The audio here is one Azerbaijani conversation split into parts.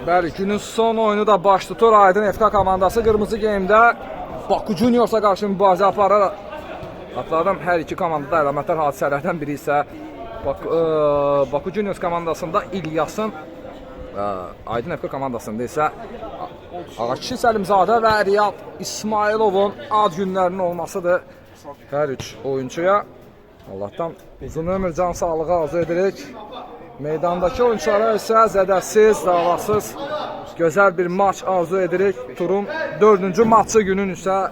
Bəli, günün son oyunu da baş tutur. Aydın FK komandası qırmızı geyimdə Baku Juniorsa qarşı mübarizə aparır. Hatırladım, hər iki komandada əlamətlər hadisələrdən biri isə Baku Juniors komandasında İlyasın, Aydın FK komandasında isə Ağaççı Səlimzadə və Riyad İsmailovun ad günlərinin olmasıdır hər üç oyuncuya. Allah'tan uzun ömür, can sağlığı arzu edirik. Meydandakı oyunculara isə zədəsiz, davasız, gözəl bir maç arzu edirik. Turun 4-cü maçı, günün isə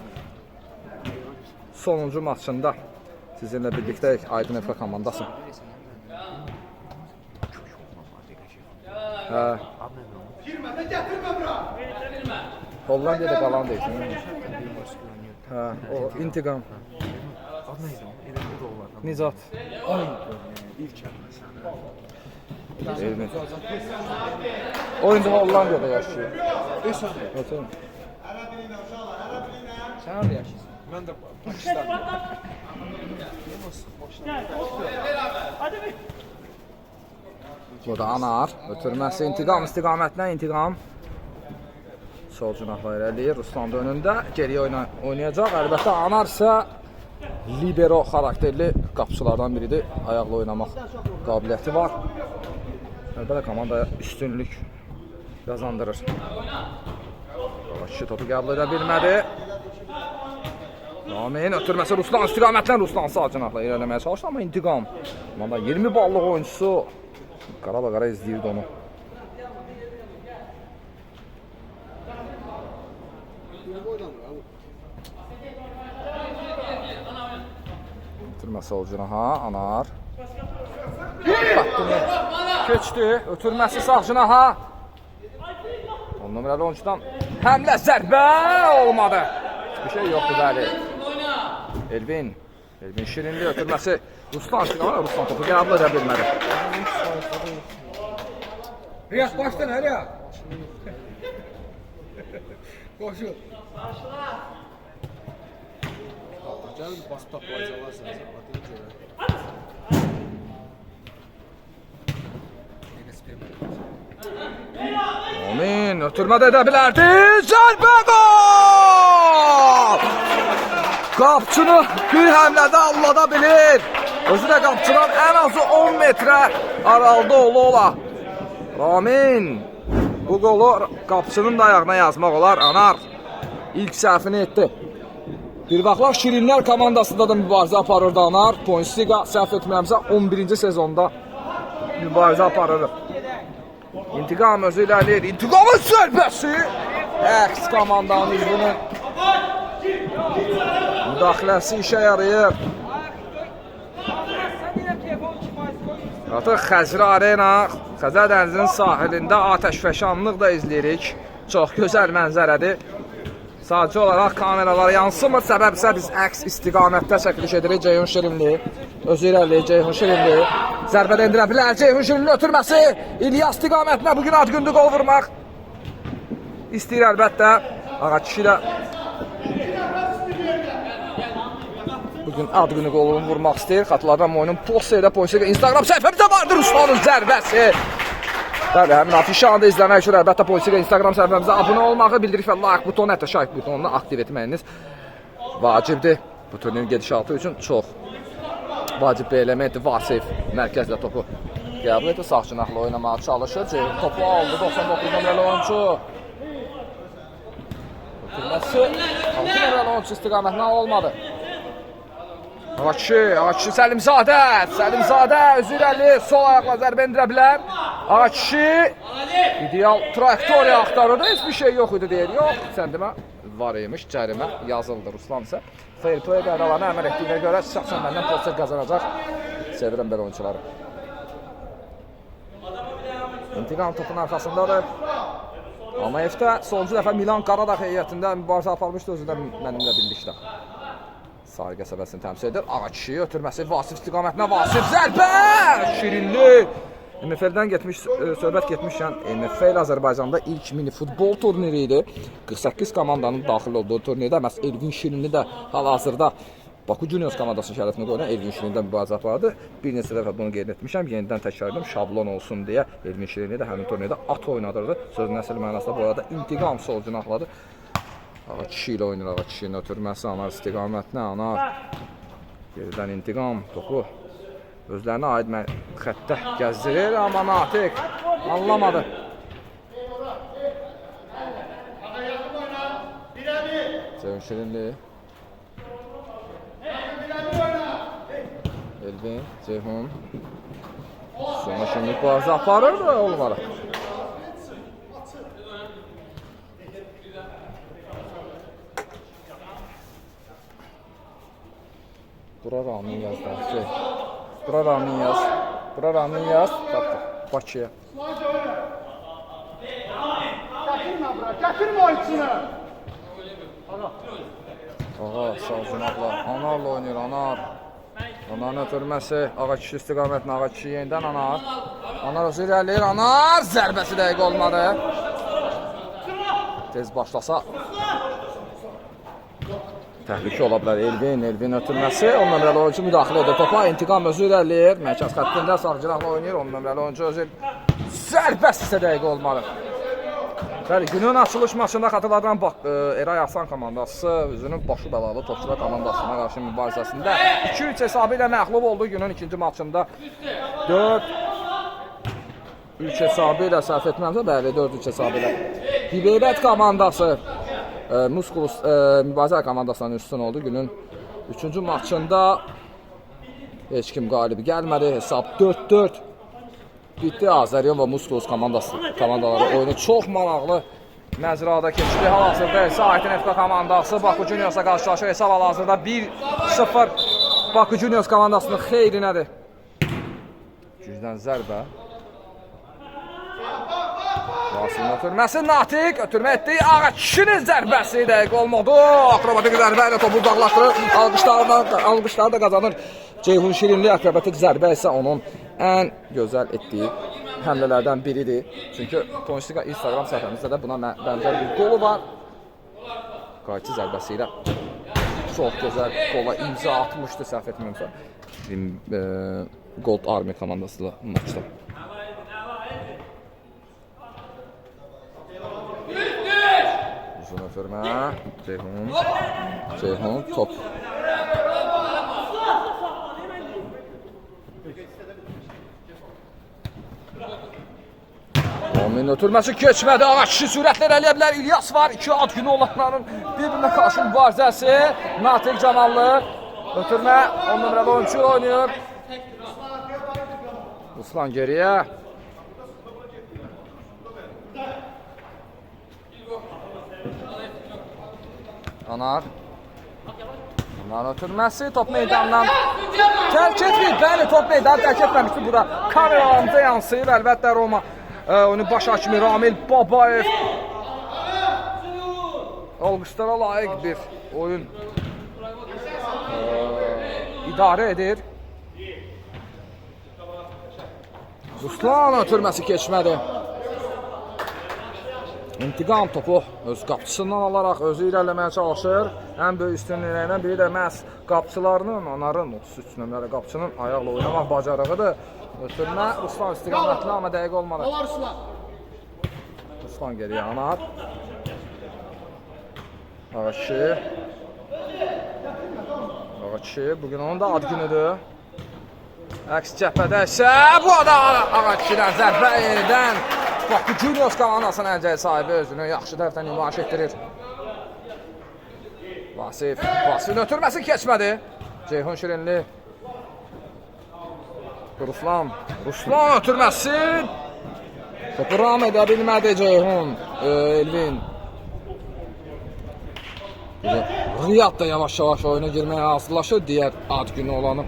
sonuncu maçında sizinlə birlikdə Aydın FK komandası. Hollandiyada qalan deyil. O intiqam. Nizat. Oyunda Hollandiyada yaşayır. Sen orada yaşıyorsun. Ben de Pakistan'da. Bu da Anar. Ötürməsi intiqam, istiqamətinə intiqam. Sol cinahla irəliyir. Ruslan da önündə. Geriyə oynayacaq. Əlbəttə Anar isə libero xarakterli qapıçılardan biridir. Ayaqla oynamaq qabiliyyəti var. Əlbəttə komandaya üstünlük qazandırır. Kişi topu qəbul edə bilmədi. Ramin ötürməsi Ruslan istiqamətlə Ruslan sağ cinahla irələməyə çalışdı, amma intiqam. Komanda 20 ballıq oyuncusu qara izləyirdi onu. Ötürməsi sol cinaha, Anar. Keçdi, ötürməsi sağ cinaha. 10 nömrəli oyuncudan həmlə zərbə olmadı. Bir şey yoxdur bəli. Elvin Şirinli ötürməsi Ruslan istiqamətlə Ruslan topu qəbul edə bilmədi. Riyad baştan her ya. Koşun. Canım bas toplayacaklarsa Amin ötürmədə edə bilərdi. Zərbə gol! Qapçını bir həmlədə allada bilir. Özü də qapçıdan ən azı 10 metrə aralıda ola. Ramin bu qolu qapçının da ayağına yazmaq olar. Anar ilk səhvini etdi. Bir vaxtlar Şirinlər komandasında da mübarizə aparırdı Anar. Pointsiga səhv etmirəmsə 11-ci sezonda mübarizə aparırdı. İntiqam özü ilərləyir. İntiqamın zərbəsi. Əks komandanın üzvünün müdaxiləsi işə yarayır. Artıq Xəzri Arena, Xəzər dənizinin sahilində atəşfəşanlıq da izləyirik. Çox gözəl mənzərədir. Sadəcə olaraq kameralar yansımır. Səbəb isə biz əks istiqamətdə çəkiliş edirik. Ceyhun Şirinli özü irəliləyir. Ceyhun Şirinli zərbədə endirə bilər. Ceyhun Şirinli ötürməsi. İlyas istiqamətinə bugün ad gündür qol vurmaq istəyir əlbəttə. Ağaç kişi də bugün ad günü qolunu vurmaq istəyir. Xatırladım oyunun postda Pointsiga Instagram səhifəmizdə vardır Ruslanın zərbəsi. Bəli, həmin afişanı da izləmək üçün əlbəttə Pointsiga Instagram səhifəmizə abunə olmağı, bildirik və like butonu, hətta şahid butonunu aktiv etməyiniz vacibdir. Bu turnirin gedişatı üçün çox vacib bir elementdir. Vasif mərkəzlə topu qəbul etdi. Sağ cinahla oynamağa çalışır. Ceyhun topu aldı. 99 nömrəli oyuncu. Ötürməsi 6 nömrəli oyuncu istiqamətinə olmadı. Ağaççı Səlimzadə özü irəli sol ayaqla zərbə endirə bilər. Ağaççı ideal trayektoriya axtarırdı. Heç bir şey yox idi deyir. Yox, sən demə var imiş, cərimə yazıldı. Ruslan isə fair play qaydalarına əməl etdiyinə görə şəxsən məndən pozisiya qazanacaq. Sevirəm belə oyuncuları. İntiqam topun arxasındadır. Amma F-də sonuncu dəfə Milan Qaradağ heyətində mübarizə aparmışdı, özü də mənimlə birlikdə. Sahil qəsəbəsini təmsil edir. Ağaççı ötürməsi Vasif istiqamətinə. Vasif zərbə! Şirinli. MFL-dən söhbət getmişkən, MFL Azərbaycanda ilk mini futbol turniri idi. 48 komandanın daxil olduğu turnirdə məhz Elvin Şirinli də hal-hazırda Baku Juniors komandasının şərəfinə qoyulan Elvin Şirinli də mübarizə apardı. Bir neçə dəfə bunu qeyd etmişəm. Yenidən təkrar edirəm, şablon olsun deyə Elvin Şirinli də həmin turnirdə at oynadırdı. Sözün əsl mənasında bu arada intiqam solcunu axladı. Ağa kişi ilə oynayır, ağa kişinin ötürməsi, anar istiqamətinə, anar. Geridən intiqam topu özlərinə aid xəttə gəzdirir, amma Natiq anlamadı. Ceyhun Şirinli. Elvin, Ceyhun. Sonra şimdi mübarizə aparır da olmalı. Bura Ramin yazdı. Bura Ramin yaz. Bura Ramin yaz. Tapdı. Bakıya. Gətirmə bura, gətirmə oyunçunu. Ağa sağ cənabla. Anarla oynayır, anar. Anarın ötürməsi. Ağa kişi istiqamətinə, ağa kişi yenidən anar. Anar özü irəliyir, anar. Zərbəsi dəqiq olmadı. Tez başlasa təhlükə ola bilər. Elvin ötürməsi. 10 nömrəli oyuncu müdaxilə edir topa. İntiqam özü irəliyir. Mərkəz xəttində sağ cənabla oynayır. 10 nömrəli oyuncu özü zərbəsi isə dəqiq olmalı. Bəli, günün açılış maçında xatırladıran Eray Asan komandası özünün başı bəlalı Topçular komandasına qarşı mübarizəsində 2-3 hesabı ilə məğlub oldu. Günün ikinci maçında 4-3 hesabı ilə səhv etmirəmsə, bəli, 4-3 hesabı ilə Bibeybət komandası Muskulus mübarizə komandasından üstün oldu. Günün 3-cü maçında heç kim qalibi gəlmədi. Hesab 4-4 bitti. Azəryan və Muskulus komandaları oyunu çox maraqlı məcrada keçdi. Hal-hazırda isə Aytin FK komandası Baku Juniorsa qarşılaşır. Hesab hal-hazırda 1-0 Baku Juniors komandasının xeyrinədir. Gücdən zərbə. Rasim ötürməsi, Natiq ötürmə etdi. Ağa kişinin zərbəsi dəqiq olmadı. Akrobatik zərbə ilə topu uzaqlaşdırır. Alqışları da qazanır. Ceyhun Şirinli akrobatik zərbə isə onun ən gözəl etdiyi həmlələrdən biridir. Çünki Tonçiga Instagram səhifəmizdə də buna bənzər bir qolu var. Qayçı zərbəsi ilə çox gözəl qola imza atmışdı səhv etmirəmsə. Gold Army komandası ilə maçda. Uzun ötürmə. Ceyhun top. Ramin ötürməsi keçmədi. Ağa kişi sürətlə irəliyə bilər. İlyas var. 2 ad günü olanların bir-birinə qarşı mübarizəsi. Natiq Camallı. Ötürmə. 10 nömrəli oyuncu oynayır. Ruslan geriyə. Anar. Anar ötürməsi. Top meydandan tərk etməyib. Bəli, top meydanı tərk etməmişdi. Bura kameralarımıza yansıyır. Əlbəttə Roma onun baş hakimi Ramil Babayev alqışlara layiq bir oyun idarə edir. Ruslan ötürməsi keçmədi. İntiqam topu öz qapçısından alaraq özü irəliləməyə çalışır. Ən böyük üstünlüklərindən biri də məhz qapçılarının, onların 33 nömrəli qapçının ayaqla oynamaq bacarığıdır. Ötürmə Ruslan istiqamətli, amma dəqiq olmadı. Ruslan geriyə anar. Ağa kişi, bugün onun da ad günüdür. Əks cəbhədə isə bu da Ağa kişidən zərbə edən Baku Juniors komandasının əlcəyi sahibi özünü yaxşı tərəfdən nümayiş etdirir. Vasifin ötürməsi keçmədi. Ceyhun Şirinli. Ruslan ötürməsi. Topu ram edə bilmədi Ceyhun. Elvin. Riyad da yavaş-yavaş oyuna girməyə hazırlaşır. Digər ad günü olanı.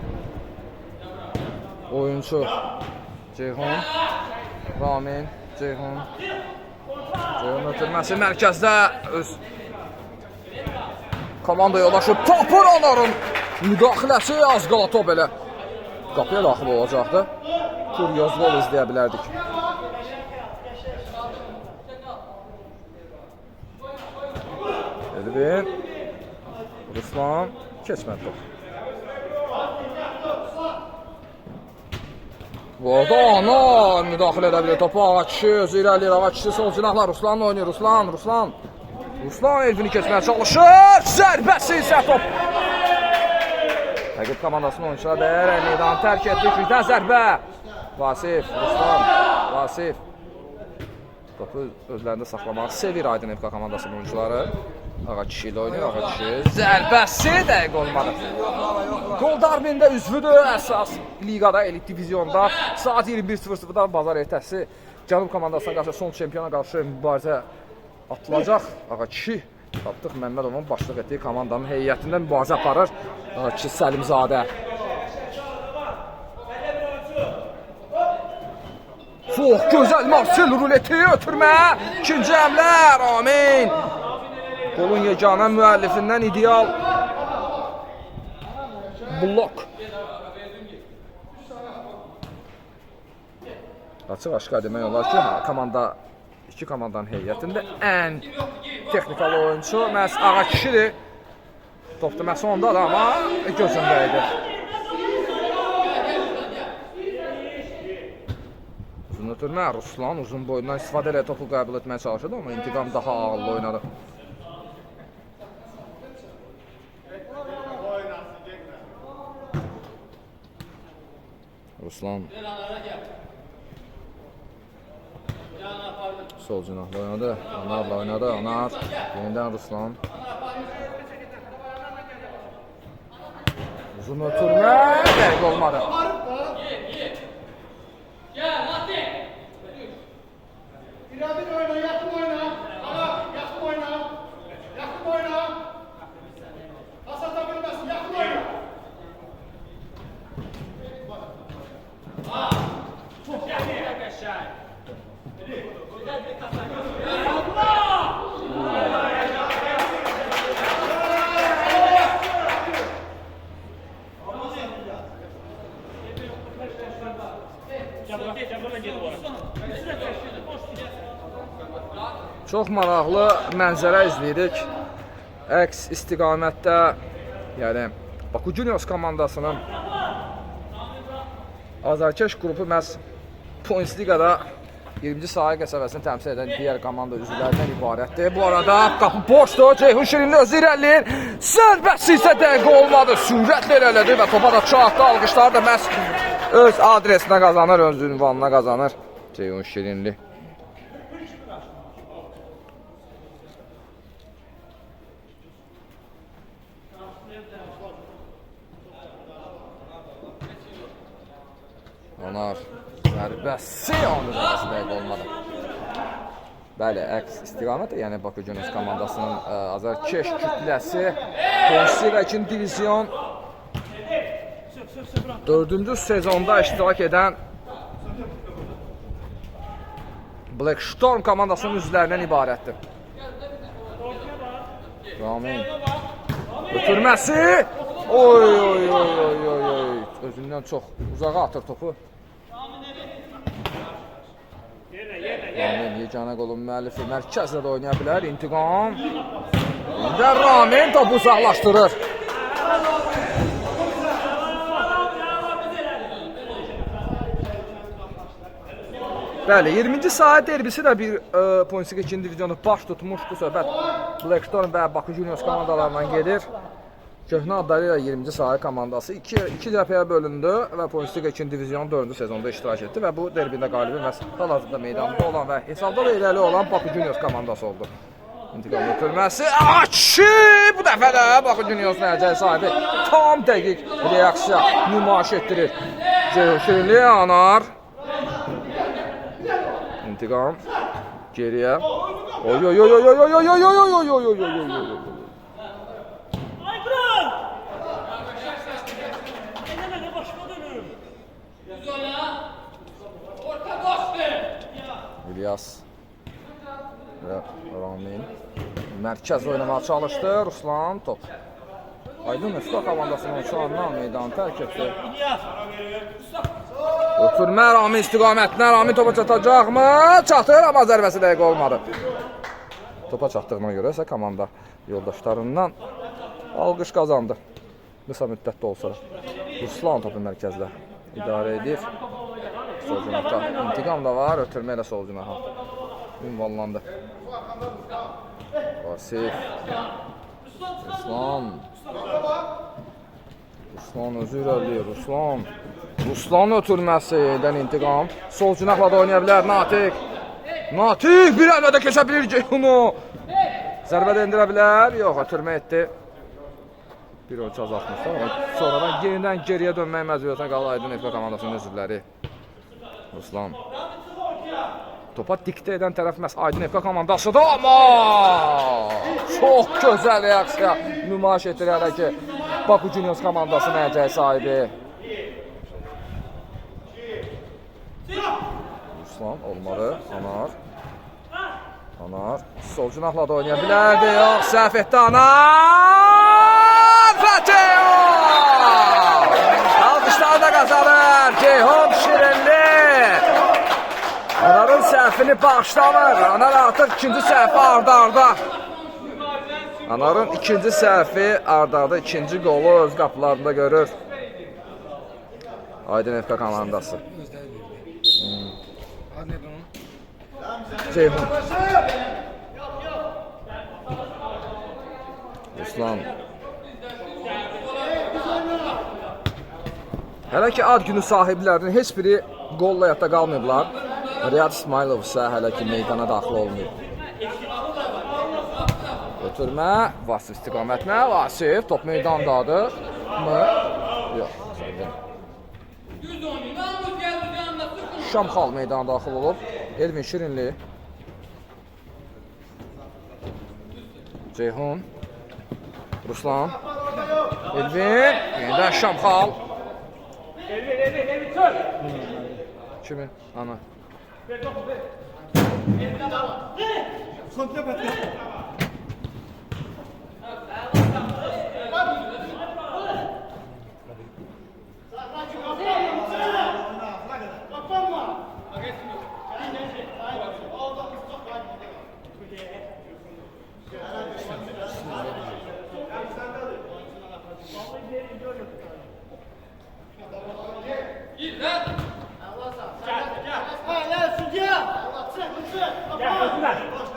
Oyuncu Ceyhun. Ramin. Ceyhun ötürməsi mərkəzdə öz komanda yoldaşı Topur onların müdaxiləsi az qala top elə qapıya daxil olacaqdı. Kuryoz gol izləyə bilərdik. Elvin Ruslan keçmədi top. Orada Anar müdaxilə edə bilir. Topu Ağaçı özü irəliyir. Ağaçı sol cinahlar Ruslanla oynayır. Ruslan Elvini keçməyə çalışır. Zərbəsi isə top. Rəqib komandasının oyunçuları dəyərək meydanı tərk etdi. Gücdən zərbə. Vasif. Topu özlərində saxlamağı sevir Aydın FK komandasının oyuncuları. Ağaçı ilə oynayır. Ağaçı zərbəsi dəqiq olmadı. Gol darbində üzvüdür əsas liqada, elit diviziyonda. Saat 21:00-da bazar ertəsi Cənub komandasına qarşı son çempiona qarşı mübarizə atılacaq. Ağaçı Tapdıq Məmmədovun başlıq etdiyi komandanın heyətindən mübarizə aparır. Ağaçı Səlimzadə. Çox gözəl Marcel ruleti ötürmə. İkinci həmlə Ramin. Qolun yeganə müəllifindən ideal blok. Açıq-aşkar demək olar ki, iki komandanın heyətində ən texnikal oyuncu məhz Ağaçıdır. Top da məhz ondadır, amma gözündə idi. Uzun ötürmə, Ruslan uzun boyundan istifadə ilə topu qəbul etməyə çalışırdı, amma İntiqam daha ağıllı oynadı. Ruslan sol cinahla oynadı, Anarla oynadı, Anar yenidən Ruslan uzun ötürmə, dəqiq olmadı. Çox maraqlı mənzərə izləyirik. Əks istiqamətdə, yəni Baku Juniors komandasının azarkeş qrupu məhz Points Ligada 20-ci sahə qəsəbəsini təmsil edən digər komanda üzvlərindən ibarətdir. Bu arada qapı boşdur. Ceyhun Şirinli özü irəliləyir. Zərbəsi isə dəqiq olmadı. Sürətlə irələdi və topa da çatdı. Alqışlar da məhz öz adresinə qazanır, öz ünvanına qazanır Ceyhun Şirinli. Anar zərbəsi onun zərbəsi dəqiq olmadı. Bəli, əks istiqamət, yəni Baku Juniors komandasının azarkeş kütləsi Points Liga 2-ci divizyon 4-cü sezonda iştirak edən Black Storm komandasının üzvlərindən ibarətdir. Ramin ötürməsi. Oy. Özündən çox uzağa atır topu. Ramin yeganə qolun müəllifi mərkəzlə də oynaya bilər. İntiqam. İndi Ramin topu uzaqlaşdırır. Bəli, 20-ci sahə derbisi də bir Points Liga 2-ci divizyonda baş tutmuş. Bu söhbət Black Storm və Baku Juniors komandalarından gedir. Köhnə adları ilə 20-ci sahə komandası iki cəbhəyə bölündü və Points Liga 2-ci divizyon 4-cü sezonda iştirak etdi və bu derbində qalibi məhz hal-hazırda meydanda olan və hesabda da irəli olan Baku Juniors komandası oldu. İntiqam ötürməsi. Açı! Bu dəfə də Baku Juniors nəticə sahibi tam dəqiq reaksiya nümayiş etdirir. Ceyhun Şirinli, Anar. İntiqam geriyə. Oy. İlyas və Ramin mərkəz oynamağa çalışdı. Ruslan top. Aydın FK komandasının oyunçularından meydanı tərk etdi. Ötürmə Ramin istiqamətinə. Ramin topa çatacaqmı? Çatır, amma zərbəsi dəqiq olmadı. Topa çatdığına görə isə komanda yoldaşlarından alqış qazandı. Qısa müddətdə olsa. Ruslan topu mərkəzdə idarə edir. sol cinahda. İntiqam da var, ötürmə ilə sol cinaha. Ünvanlandı. Vasif. Ruslan. Ruslan özü irəliyir, Ruslan. Ruslan ötürməsindən intiqam. Sol cinahla da oynaya bilər Natiq. Natiq bir əllə də keçə bilir Ceyhunu. Zərbə də endirə bilər. Yox, ötürmə etdi. Bir ölçü azaltmışdı, amma sonradan yenidən geriyə dönmək məcburiyyətinə qaldı Aydın FK komandasının üzvləri. Ruslan. Topa diktə edən tərəf məhz Aydın FK komandasıdır, amma çox gözəl reaksiya nümayiş etdirir hələ ki Baku Juniors komandası mərcəyi sahibi. Ruslan olmalı, Anar. Anar sol cinahla da oynaya bilərdi, yox səhv etdi Anar! Fətihov! Alqışlar da qazanır Ceyhun Şirinli. Anarın səhvini bağışlamır. Anar artıq ikinci səhvi arda-arda. Anarın ikinci səhvi arda-arda ikinci qolu öz qapılarında görür. Aydın FK komandası. Ceyhun. Ruslan. Hələ ki ad günü sahiblərinin heç biri qolla yadda qalmayıblar. Riyad İsmailov isə hələ ki meydana daxil olmayıb. Ötürmə, Vasif istiqamətlə, Vasif top meydandadır mı? Yox. Şamxal meydana daxil olub. Elvin Şirinli. Ceyhun. Ruslan. Elvin. Yenidən Şamxal. Kimin? Ana.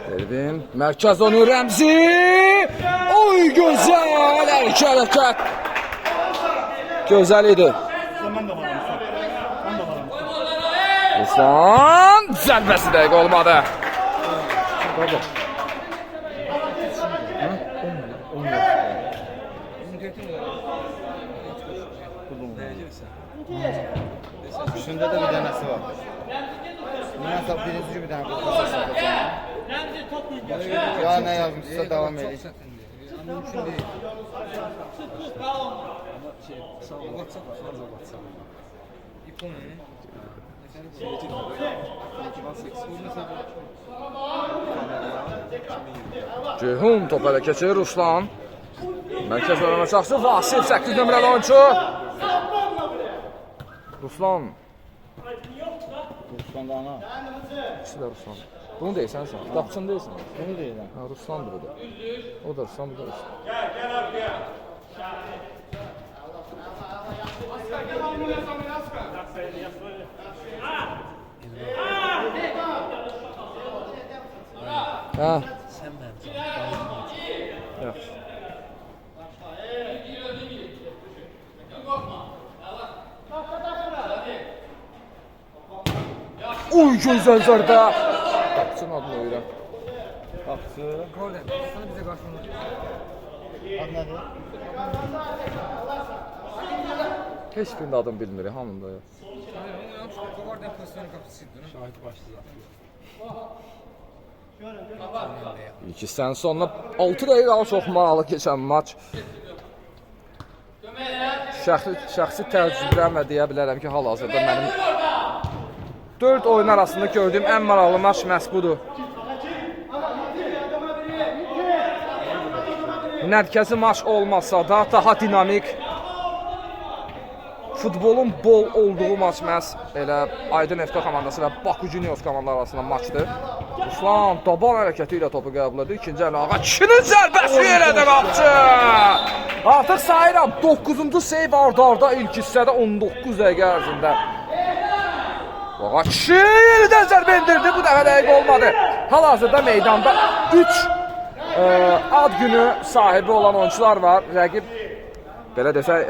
Elvin, mərkəz onu Rəmzi. Oy gözəl hərəkət. Gözəl idi. Ruslan zərbəsi dəqiq olmadı. Üstündə də bir dənəsi var. Mən də birinci bir dənə qurtarsa satacağam. Ya nə yazmışsa davam edək. Mümkün deyil. Ceyhun top hələ keçir Ruslan. Mərkəz oynama çaxsı Vasif 8 nömrəli oyuncu. Ruslan. Ruslan da ana. İkisi də Ruslan. Bunu deyirsən sən, qapçın deyirsən. Bunu deyirəm. Ha, Ruslandır bu da. O da Ruslan, bu da Ruslan. Ha. Sən mənim. Yaxşı. Uy gözəl zərbə. Qapçının adını öyrən. Qapçı. Golden. Sana bize karşılığında. Ad nədir? Heç birinin adını bilmirik, hamında yox. Golden pozisyonu kapısıydı. Şahit başladı. İlk hissənin sonuna 6 dəqiqə çox maraqlı keçən maç. Şəxsi təcrübəmlə deyə bilərəm ki, hal-hazırda mənim 4 oyun arasında gördüyüm ən maraqlı maç məhz budur. Mərkəzi maç olmasa da daha dinamik, futbolun bol olduğu maç məhz elə Aydın FK komandası və Baku Juniors komandaları arasında maçdır. Ruslan daban hərəkəti ilə topu qəbul edir. İkinci əli ağa kişinin zərbəsi yerədə qapçı. Artıq sayıram 9-cu seyv arda-arda ilk hissədə 19 dəqiqə ərzində. Boğaçı yenidən zərbə endirdi. Bu dəfə dəqiq olmadı. Hal-hazırda meydanda 3 ad günü sahibi olan oyuncular var. Rəqib belə desək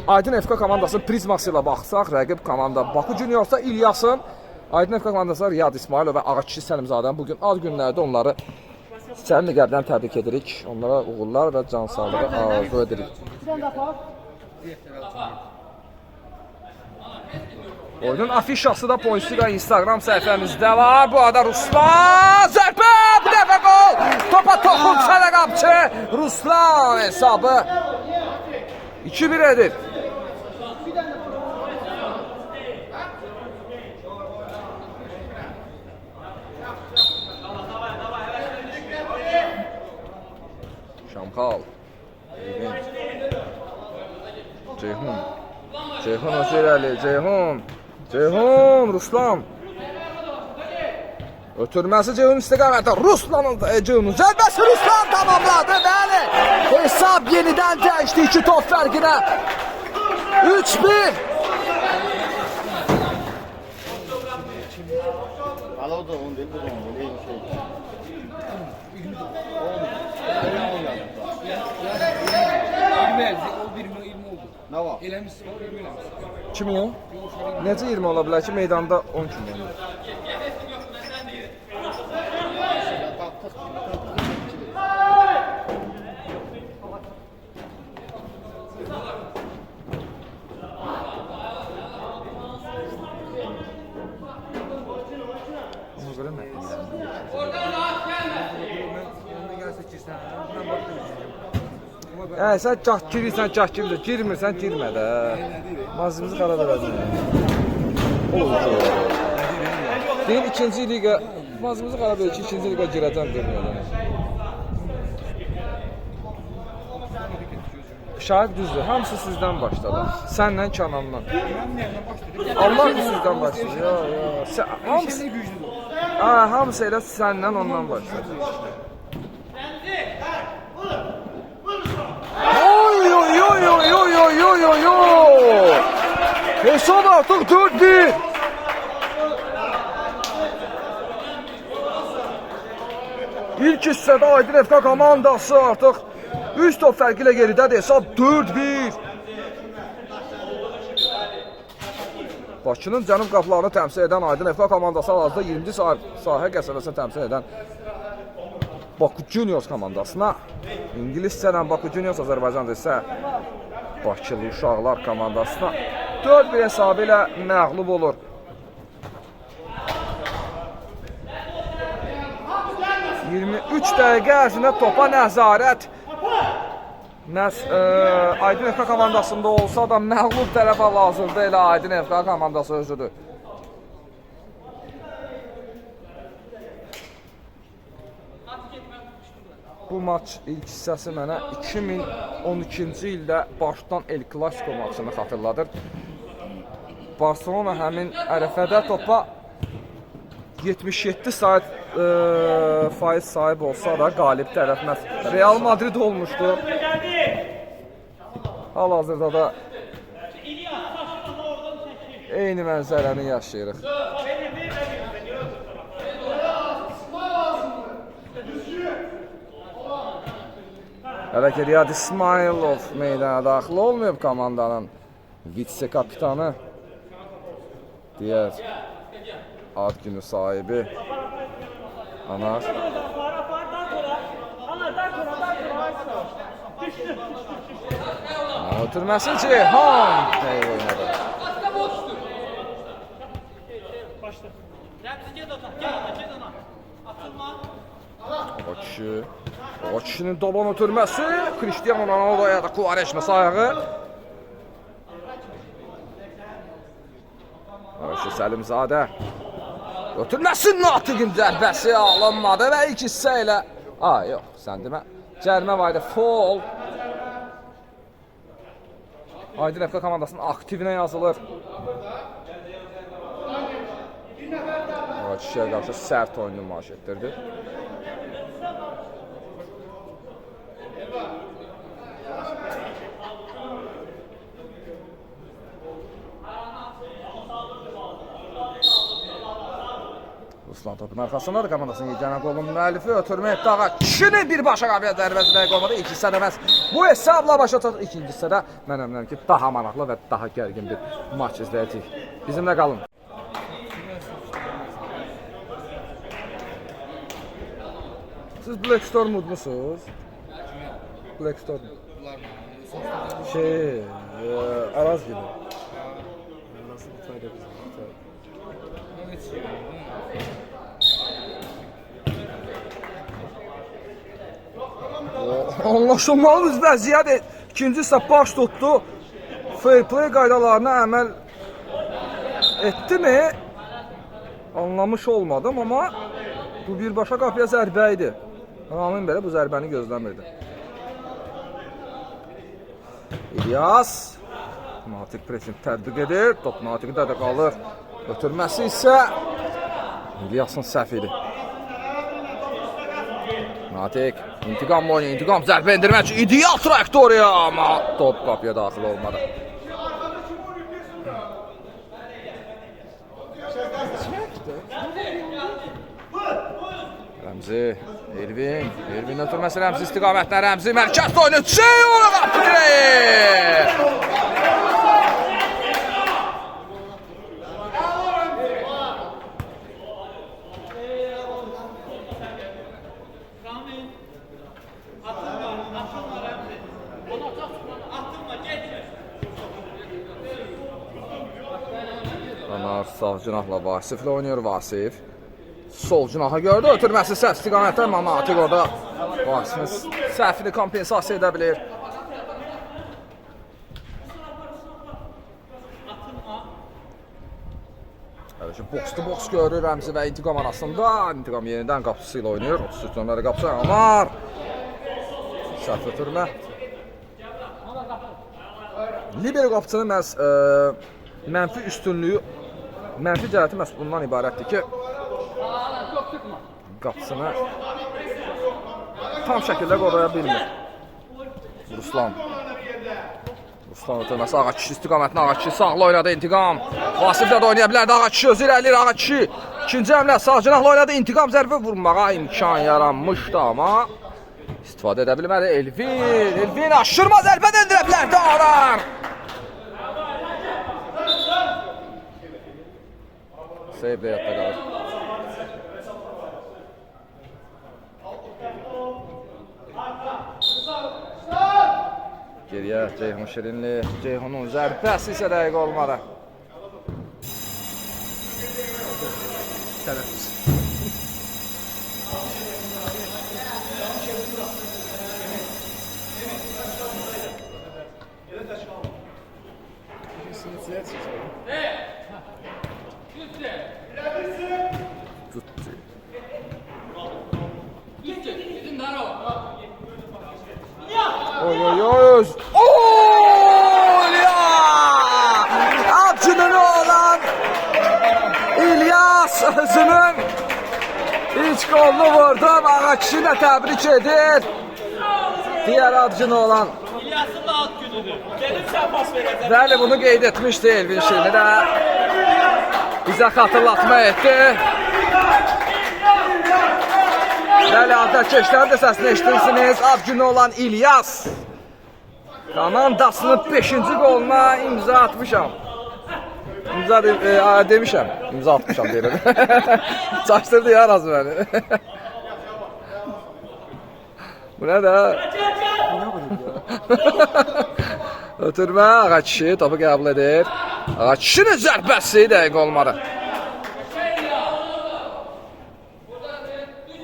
Aydın FK komandası prizması ilə baxsaq, rəqib komanda Baku Juniorsa İlyasın, Aydın FK komandası Riyad İsmailov və Ağakişi Səlimzadənin bugün ad günlərdə onları səmimi qəlbdən təbrik edirik. Onlara uğurlar və can sağlığı arzu edirik. Oyunun afişası da Pointsiga Instagram səhifəmizdə var. Bu arada Ruslan zərbə, bu dəfə qol. Topa toxunsa da qapçı Ruslan hesabı 2-1 edir. Şamxal. Ceyhun. Ceyhun Özerəli, Ceyhun, Ruslan. Ötürməsi Ceyhun istiqamətdə. Ruslanın Ceyhunun zərbəsi Ruslan tamamladı. Bəli. Hesab yenidən dəyişdi 2 top fərqinə. 3-1. Hala o da 10 değil, bu da 10 değil. Ne var? Eləmişsin, o 20 eləmişsin. Kim o? Necə 20 ola bilər ki, meydanda 10 kim olur? Sən gah girirsən, gah girirsən, girmirsən, girmə də. Mazimizi xarab elədin. Deyil, ikinci liga, mazimizi xarab edir ki, ikinci liga girəcəm girməyədən. Şahid düzdür, hamısı sizdən başladı. Sənlə Kənandan. Allah sizdən başladı. Hamısı güclüdür. Hamısı elə sənlə ondan başladı. Hesab artıq 4-1. İlk hissədə Aydın FK komandası artıq 3 top fərqi ilə geridədir. Hesab 4-1. Bakının cənub qapılarını təmsil edən Aydın FK komandası hal-hazırda 20-ci sahə qəsəbəsini təmsil edən Baku Juniors komandasına, İngiliscə ilə Baku Juniors, Azərbaycanda isə Bakılı uşaqlar komandasına 4-1 hesabı ilə məğlub olur. ...23 dəqiqə ərzində topa nəzarət Aydın FK komandasında olsa da məğlub tərəf hal-hazırda elə Aydın FK komandası özüdür. Bu maç ilk hissəsi mənə 2012-ci ildə başdan El Clasico maçını xatırladır. Barcelona həmin ərəfədə topa 77% faiz sahib olsa da qalib tərəf Real Madrid olmuşdu. Hal-hazırda da eyni mənzərəni yaşayırıq. Hələ ki Riyad İsmailov meydana daxil olmayıb komandanın vitse kapitanı, digər ad günü sahibi Anar. Ötürməsin Ceyhan oynadı. O kişinin dolan ötürməsi Cristiano Ronaldo'ya da Kuvareşmə sayağı. Səlimzadə ötürməsin Natiqin zərbəsi alınmadı və ilk hissə ilə yox, sən demə cərimə var idi, foul. Aydın FK komandasının aktivinə yazılır. Kişiyə qarşı sərt oyunu nümayiş etdirdi. Bunun arxasında da komandasının yeganə qolun müəllifi ötürmə etdi ağa. Kişinin birbaşa qafiyə zərbəsi dəqiq olmadı. İki hissədə məhz bu hesabla başa çatır. İkinci hissədə mən əminəm ki, daha maraqlı və daha gərgin bir maç izləyəcəyik. Bizimlə qalın. Siz Blackstorm udmusunuz? Blackstorm. Araz gibi. Nasıl bir fayda bizim? Anlaşılmaz vəziyyət ikinci hissə baş tutdu. Fair play qaydalarına əməl etdi mi? Anlamış olmadım, amma bu birbaşa qapıya zərbə idi. Ramin belə bu zərbəni gözləmirdi. İlyas Natik pressing tətbiq edir. Top Natikdə də qalır. Ötürməsi isə İlyasın səhv idi. Natik intiqam oyunu, intiqam zərbə endirmək üçün ideal traktoriya, amma top qapıya daxil olmadı. Rəmzi, Elvin ötürməsi Rəmzi istiqamətlə Rəmzi mərkəz oyunu onu qapı dirək! Anar sağ cinahla Vasiflə oynayır Vasif. Sol cinaha gördü, ötürməsi səhv istiqamətlə Natik orada Vasifin səhvini kompensasiya edə bilir. Boks-to-boks görür Rəmzi və İntiqam arasında. İntiqam yenidən qapısı ilə oynayır. 33 nömrəli qapısı Anar. Səhv ötürmə. Libero qapısının məhz mənfi üstünlüyü, mənfi cəhəti məhz bundan ibarətdir ki, qapısını tam şəkildə qoraya bilmir. Ruslan ötürməsi Ağa kişi istiqamətini Ağa kişi sağla oynadı İntiqam. Vasiflə də oynaya bilərdi Ağa kişi özü irəliyir Ağa kişi. İkinci həmlə sağ cinahla oynadı İntiqam zərbə vurmağa imkan yaranmışdı amma istifadə edə bilmədi. Elvin aşırma zərbə endirə bilərdi Arar. Seyvlə yadda qalır. Geriyə Ceyhun Şirinli. Ceyhunun zərbəsi isə dəqiq olmadı. Tələffüz. Oy! Ya! Avcının olan İlyas özünün ilk golunu vurdu. Ağa kişi də təbrik edir. Diğer avcını olan İlyas'ın da alt günüdür. Gelin sen pas verəcəksən. Bəli, bunu qeyd etmişdi Elvin Şirini də bizə xatırlatma etdi. Bəli, Atakkeşlərin də səsini eşitirsiniz. Avcını olan İlyas komandasının 5-ci qoluna imza atmışam. Demişəm, imza atmışam deyirəm. Çaşdırdı ya razı məni. Bu nə də? Ötürmə, Ağa kişi topu qəbul edir. Ağa kişinin zərbəsi dəqiq olmadı.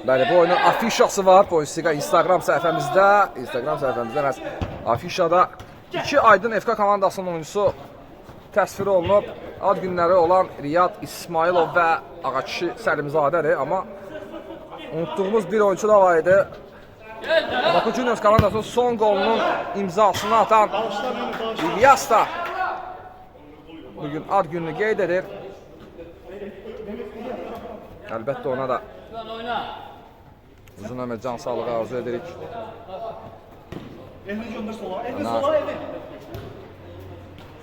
Bəli, bu oyunun afişası var. Bu Instagram səhifəmizdə məhz afişada 2 Aydın FK komandasının oyuncusu təsvir olunub. Ad günləri olan Riyad İsmailov və Ağa kişi Səlimzadədir. Amma unutduğumuz bir oyuncu da var idi. Bakı Juniors komandasının son golunun imzasını atan İlyas da bugün ad gününü qeyd edir. Əlbəttə ona da uzun ömür can sağlığı arzu edirik.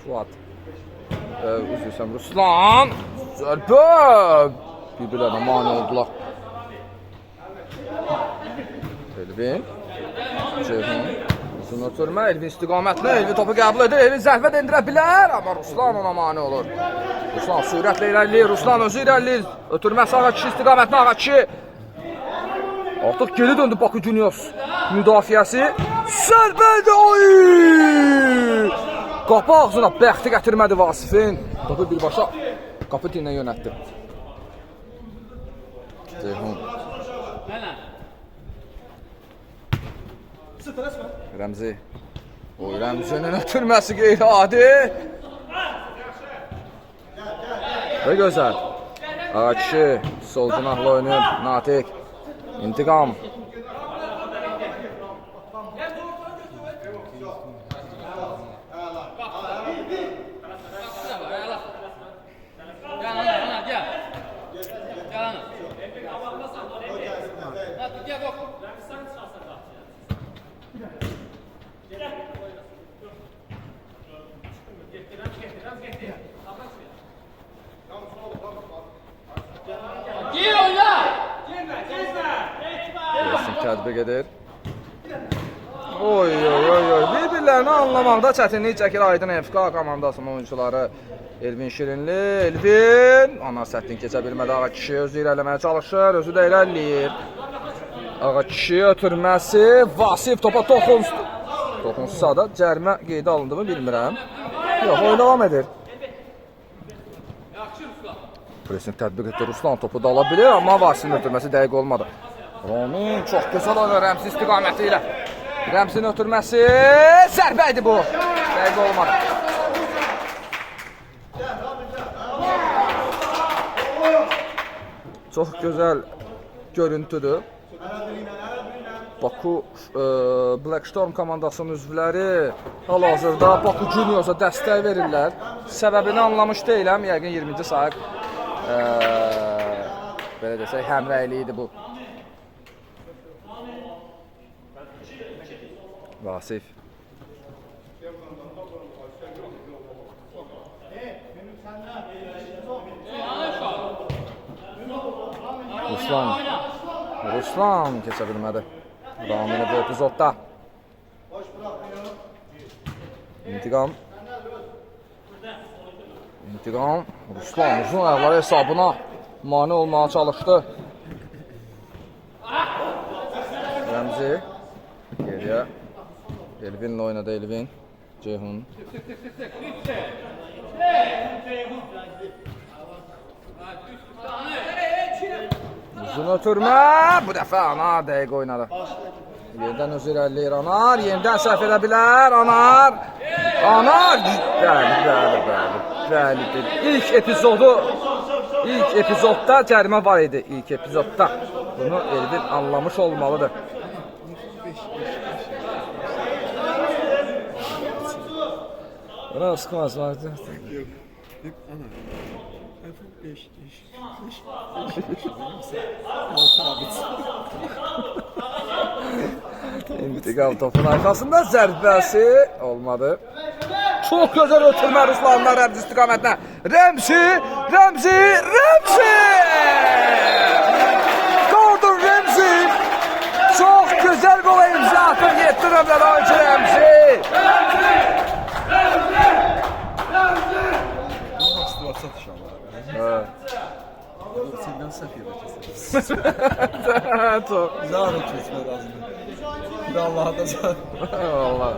Fuat. Üzrüsəm Ruslan. Zərbə. Bir-birlərinə mani oldular. Elvin. Ceyhun. Uzun ötürmə. Elvin istiqamətlə. Elvin topu qəbul edir. Elvin zəhvət endirə bilər. Amma Ruslan ona mane olur. Ruslan sürətlə irəliləyir. Ruslan özü irəliləyir. Ötürməsi Ağaçı istiqamətlə Ağaçı. Artıq geri döndü Baku Juniors müdafiəsi. Sərbədə oy! Qapı ağzına bəxti gətirmədi Vasifin. Topu birbaşa qapı dilinə yönətdi. Ceyhun. Rəmzi. Oy, Rəmzinin ötürməsi qeyri-adi. Və gözəl. Ağaçı sol cinahlı oynayır. Natiq. İntiqam. Tədbiq edir. Oy. Bir-birlərini anlamaqda çətinlik çəkir Aydın FK komandasının oyuncuları. Elvin Şirinli. Elvin. Ana səttin keçə bilmədi. Ağaçı özü irələməyə çalışır. Özü də irəliləyir. Ağaçı ötürməsi. Vasif topa toxunsa da cərimə qeydə alındı mı bilmirəm. Yox, oyun davam edir. Presini tətbiq etdi. Ruslan topu da ala bilir, amma Vasifin ötürməsi dəqiq olmadı. Romin çox gözəl oynuyor Rəmzi istiqaməti ilə. Rəmzinin ötürməsi zərbə idi bu. Dəqiq olmadı. Çox gözəl görüntüdür. Baku Black Storm komandasının üzvləri hal-hazırda Baku Juniorsa dəstək verirlər. Səbəbini anlamış deyiləm. Yəqin 20-ci sayıq belə desək həmrəyli idi bu. Vasif. Ruslan keçə bilmədi. Ramini bu epizodda. İntiqam. Ruslan uzun ayaqları hesabına mane olmağa çalışdı. Rəmzi. Geriyə. Elvin'le oynadı Elvin. Ceyhun. Uzun ötürmə. Bu dəfə Anar dəqiq oynadı. Yerdən özü irəliləyir Anar. Yenidən səhv edə bilər Anar. Bəli. İlk epizodda cərimə var idi. İlk epizodda. Bunu Elvin anlamış olmalıdır. Buna sıkmaz vardı. Yok. Hep ana. iPhone 5. İntiqam topun arkasında zərbəsi olmadı. Çox gözəl ötürmə Ruslanlar Rəmzi istiqamətlə. Rəmzi! Gordon Rəmzi! Çox gözəl qola imza atır 7 nömrəli oyuncu Rəmzi! Senden safiyede kesin. Çok. Zarı kesme lazım. Bir Allah'a da zar. Vallahi.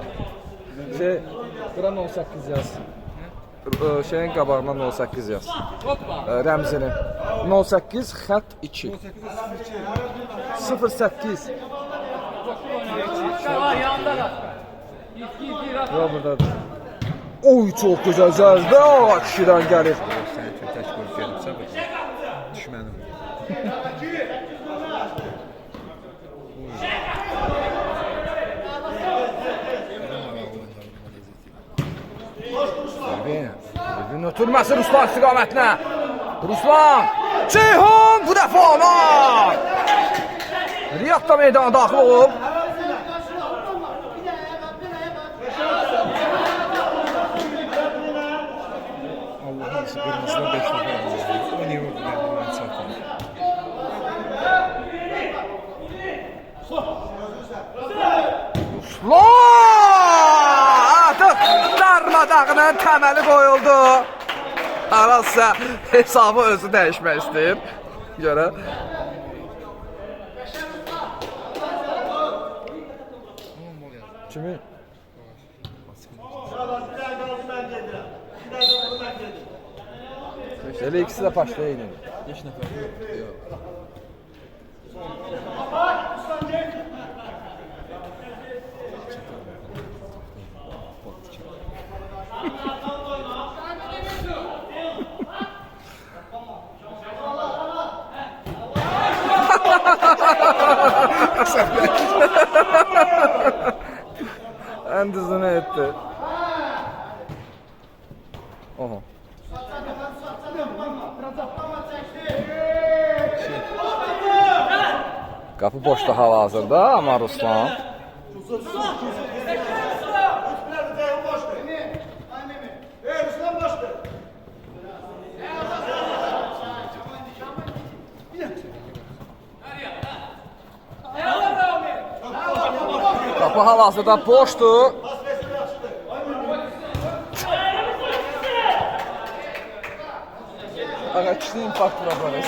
Buran 18 yaz. Şeyin qabağından 18 yaz. Rəmzinin. 18 xət 2. 08. Yo buradadır. Oy çok güzel zərbə kişidən gəlir. Səni tək qoyub gəlibsə bu. Düşmənim. Elvin ötürməsi Ruslan istiqamətlə. Ruslan! Ceyhun! Bu dəfə Anar! Riyad da meydana daxil olub. Allah'ın işi qırmızıdan 5 nəfər alır. O niyə vurdu mən çarpım? ayağının təməli qoyuldu. Arası hesabı özü dəyişmək istəyir. Görə. Kimi? Elə ikisi də başda eyni. 5 nəfər yox. Ən düzünü etdi. Oha. Qapı boşda hal-hazırda, amma Ruslan. Qapı hal-hazırda boşdur. Ağa kişinin impakt vuracağız.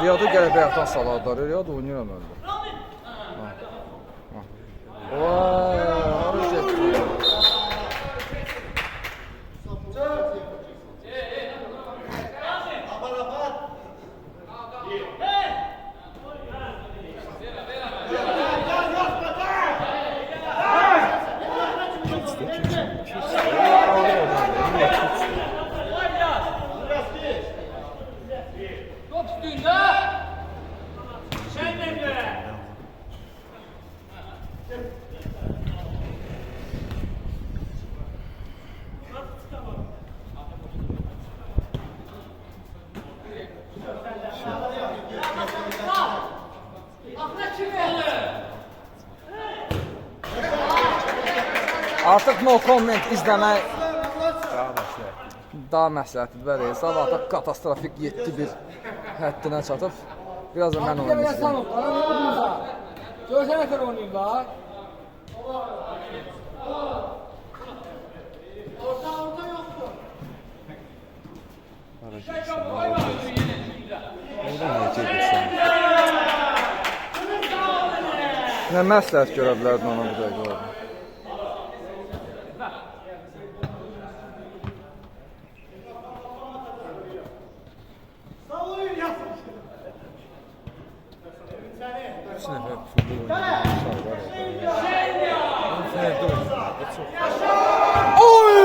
Riyadu gəlib ayaqdan salarlar. Riyadu oynayır ömrdə. Vay, harı getdi. Artıq no comment izləmək daha məsləhətdir. Bəli, sabah da katastrofik 7-1 həddinə çatıb. Biraz da mən oynayacağım. Görsən nəfər oynayırlar? Nə məsləhət görə bilərdin ona bir dəqiqə oldu. Üç nəfər futbol oynayan var. Fərdə oynayan. Çox. Oy!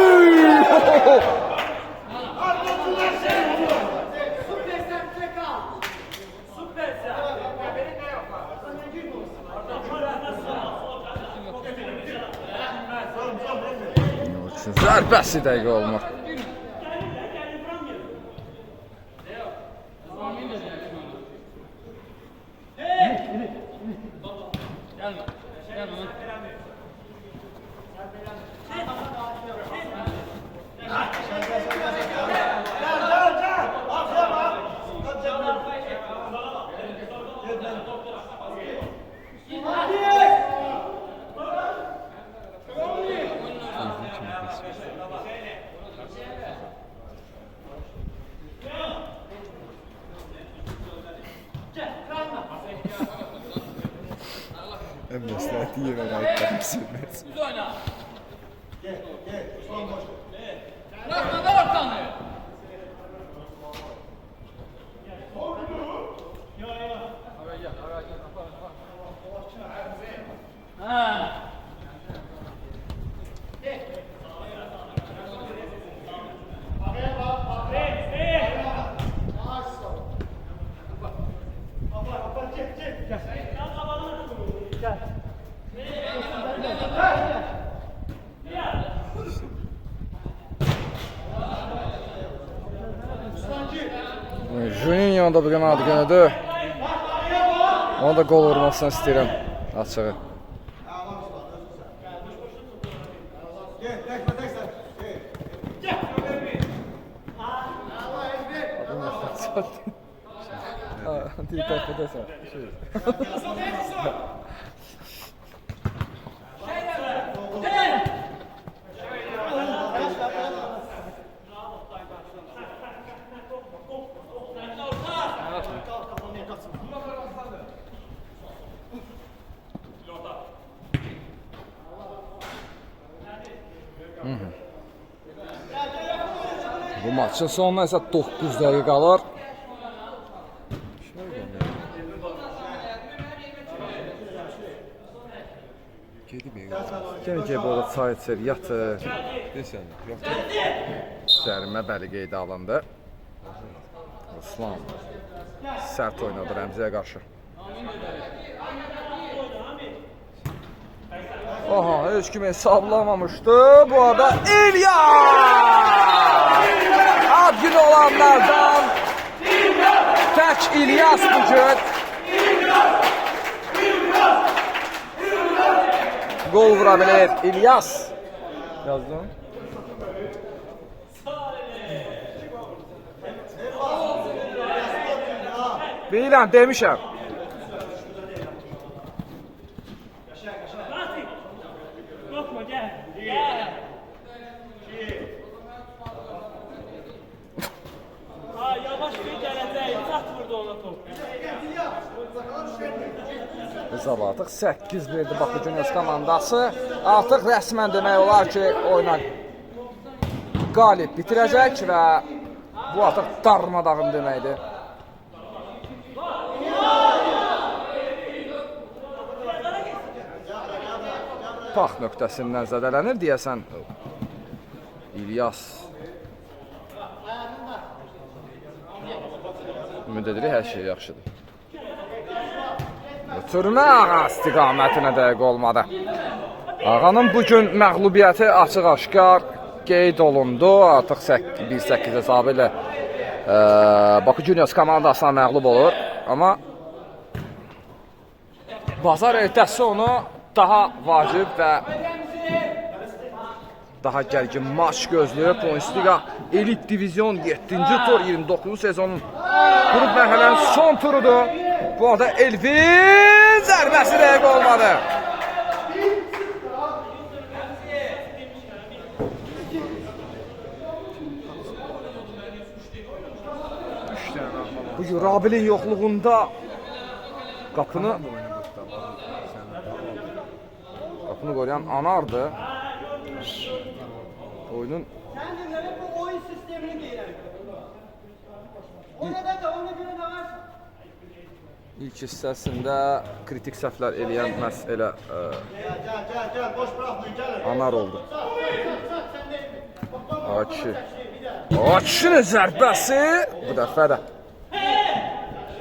Zərbəsi dəqiqə olmur. Ən məsləhəti yerə qayıtdan sürməz. Bırakma ortanı. Junior'un da bugün adı günüdür. Ona da gol vurmasını istəyirəm açığı. Bu maçın sonuna isə 9 dəqiqə qalır. Yenə ki, burada çay içir, yatır. Desən, yox. Cərimə bəli qeydə alındı. Ruslan sərt oynadı Rəmziyə qarşı. Aha, heç kim hesablamamışdı. Bu arada İlyas! Ad günü olanlardan tək İlyas bugün. Gol vura bilir İlyas. Yazdım. Bilən demişəm. Korkma gel. Gel. Ha yavaş bir gələcək. Sat vurdu ona top. Hesab artıq 8 verdi Bakı Juniors komandası. Artıq rəsmən demək olar ki, oyuna qalib bitirəcək və bu artıq darmadağın deməkdir. Pax nöqtəsindən zədələnir deyəsən İlyas. Ümid edirik hər şey yaxşıdır. Ötürmə ağa istiqamətinə dəqiq olmadı. Ağanın bugün məğlubiyyəti açıq-aşkar qeyd olundu. Artıq 1-8 hesabı ilə Bakı Juniors komandasına məğlub olur. Amma bazar ertəsi onu daha vacib və daha gərgin maç gözləyir. Bundesliga Elit Divizyon 7-ci tur 29 sezonun qrup mərhələnin son turudur. Bu arada Elvin zərbəsi dəqiq olmadı. Bu Rabilin yoxluğunda qapını qoruyan Anardı. Oyunun bu oyun sistemini deyirəm. Ona da ona görə nə var? İlk hissəsində kritik səhvlər eləyən məhz elə Gəl, boş buraxmayın, gəlin. Anar oldu. Akişinin zərbəsi bu dəfə də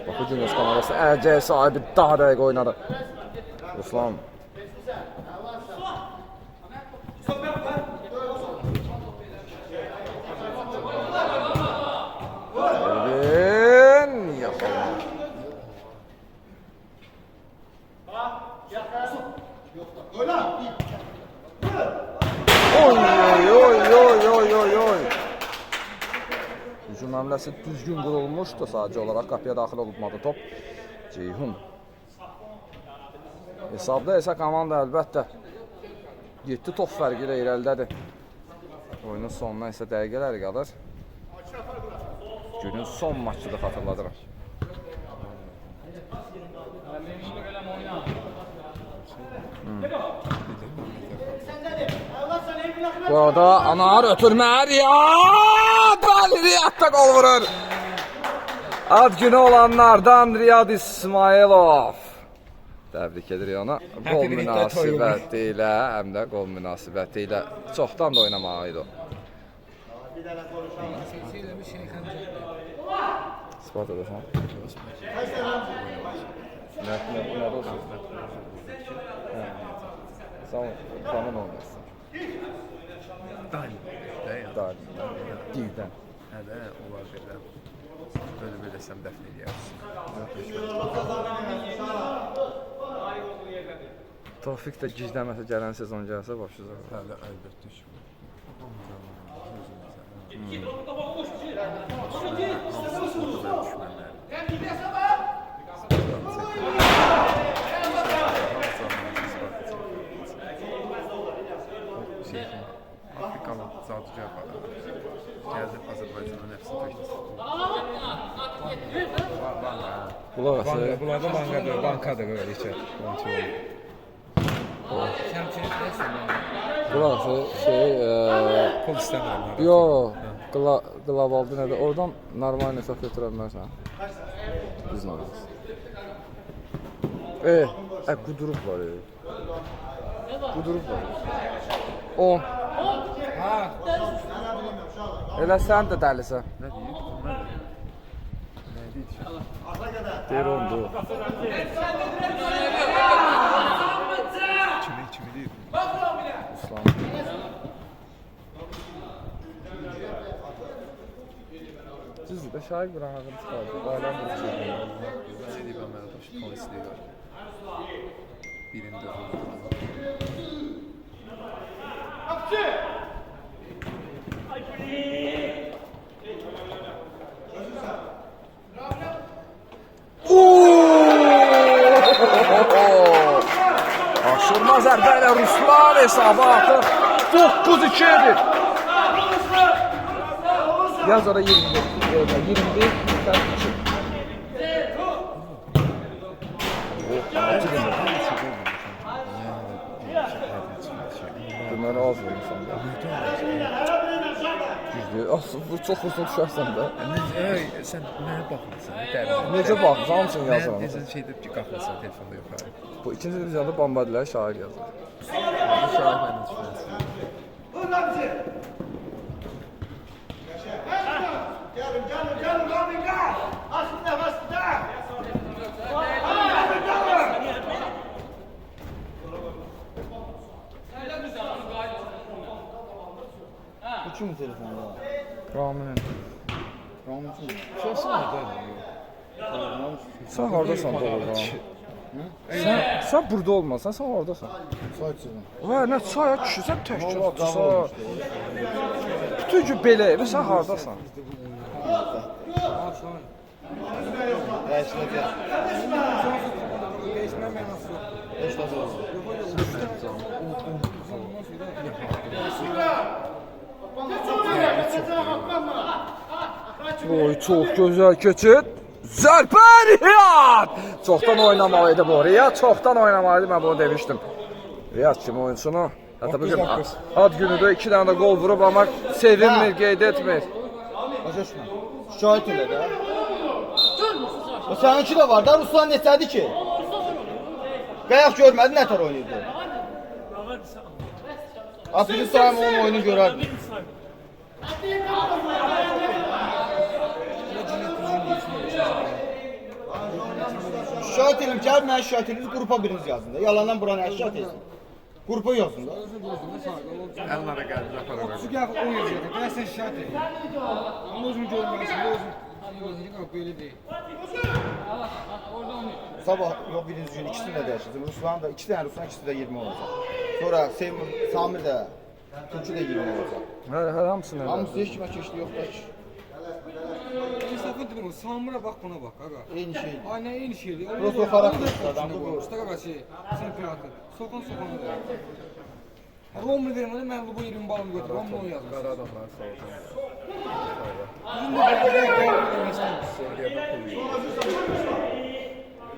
Bakı Juniors komandası əlcəyə sahibi daha dəqiq oynadı. Ruslan Elvin yaxaladı. Oy. Hücum həmləsi düzgün qurulmuşdu, sadəcə olaraq qapıya daxil olmadı top. Ceyhun. Hesabda isə komanda əlbəttə 7 top fərqi ilə irəlidədir. Oyunun sonuna isə dəqiqələr qalır. Günün son maçıdır, xatırladıram. Bu arada Anar ötürmə Riyad! Bəli, Riyadda qol vurur. Ad günü olanlardan Riyad İsmailov. Təbrik edirik ona. Qol münasibəti ilə, həm də qol münasibəti ilə çoxdan da oynamağı idi o. Spartada sən? Nədə olsun? Sən tamam olmasın. Dildən. Hədə, onlar belə Böyle desem dəfn ederiz. Tofiq də gizləməsə gələn sezon gəlsə başlayacaq. Hələ əlbəttə ki. Afrikalı zatıcı gəldi Azərbaycanın nəfsini tökdü. Qulaq asır. Bunlarda bankadır öyle içer. Qulaq asır. Pul istəmirəm. Yo, qlavaldı nədir? Oradan normal hesab götürə bilmərsən. Biz nə olacaq? Qudurublar. Qudurublar. 10. Elə sən də dəlisən. Nə deyir? Nə deyir? Deyir ondur. Kimi deyir? İslam. Düzdür, şahid bir anağını çıxardı. Ailəm bu çıxardı. Nə deyir mən baş polisliyi var. Birində Aşırma zərbə ilə Ruslan hesabı atır. 9-2'dir. Yaz orada 21. 21. Bunları az vurmuşsan da. Bu çox uzun düşərsən də. Sən mənə baxmısan? Necə baxırsan, hamısını yazıram. Deyirsən şeydir ki, qalxırsan telefonda yuxarı. Bu ikinci diviziyonda Bombardilər şair yazır. Bu şahid məndən düşməsin. Canım abi gel. Aslında bastı. Bu kimin telefonda? Raminin. Ramın kim? Şahsı nədir? Sən haradasan doğrudan? Sən burada olmasan, sən oradasan. Çay çıxın. Nə çaya kişi, sən tək atırsan. Bütün gün belə evi, sən haradasan? Dəyişlə gəl. Değişmem mənası yok. Eşləsə olsun. Oy, çox gözəl keçid. Zərbə Riyad! Çoxdan oynamalıydı bu Riyad, çoxdan oynamalıydı, mən bunu demişdim. Riyad kimi oyuncunu, hətta bugün ad günüdür, 2 dənə də qol vurub, amma sevinmir, qeyd etmir. Başa şahit elə də. O səninki də var da, Ruslan neçədir ki? Qayaq görmədi, nətər oynayırdı? Afili sayım onun oyunu görərdi. Şahit elim ki, mən şahit elim, qrupa biriniz yazın da. Yalandan buranı şahit etsin. Qrupa yazın da. Əllara gəldi, apara Şu gel 10 yazıyordu. Ben sen şahit edeyim. Ama özüm görmezsin. Özüm böyle değil. Sabah yok birinci gün ikisini de değiştirdim. Ruslan da 2 tane Ruslan, ikisi de 20 olacak. Sonra Samir de Türkçü de 20 olacak. Hər hamısını Hamısı hiç kime çeşitli yok da hiç. İnsafın durumu. Samura bak buna bak. Aga. Aynı şey. Aynen aynı şeydi. Burası o karakter adam, bu. İşte aga şey. Sempiyatı. Sokan da. Romlu vermedi. Ben bu 20 balımı götürdüm. Romlu o yazmış. Qara adamlar sağ olsun. Bizim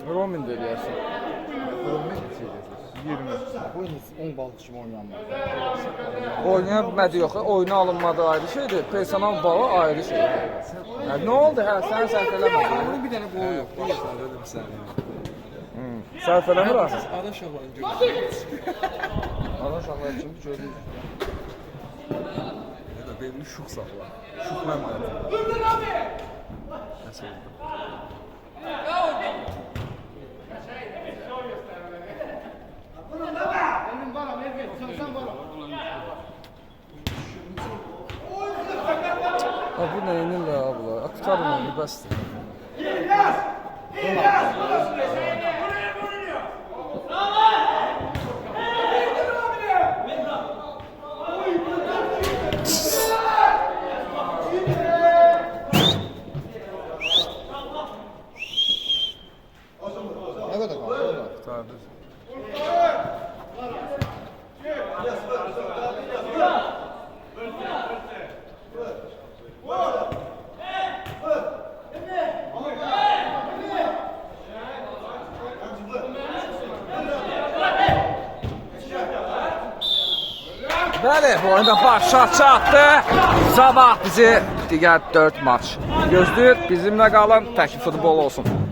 de Romin də eləyərsən. Qurulmuş bir şey 20. Bu 10 balık kimi oynayan var. Oynayan bilmədi yox, oyuna alınmadı ayrı şeydir, personal bağı ayrı şeydir. Yəni, nə oldu hə, sən səhv eləmədin. Bunun bir tane boğu yok. dedim sən. Səhv eləmirəm. Ada şahlan görürsən. Ana uşaqlar üçün gördük. Belli şux saxla. Şux məmnun. Nasıl oldu? Ha, bu neyinin də abla? Tutarım onu, bəsdir. Ne kadar kaldı? Tutardı. Bəli, bu oyunda başa çatdı. Sabah bizi digər 4 maç gözləyir. Bizimlə qalın, tək futbol olsun.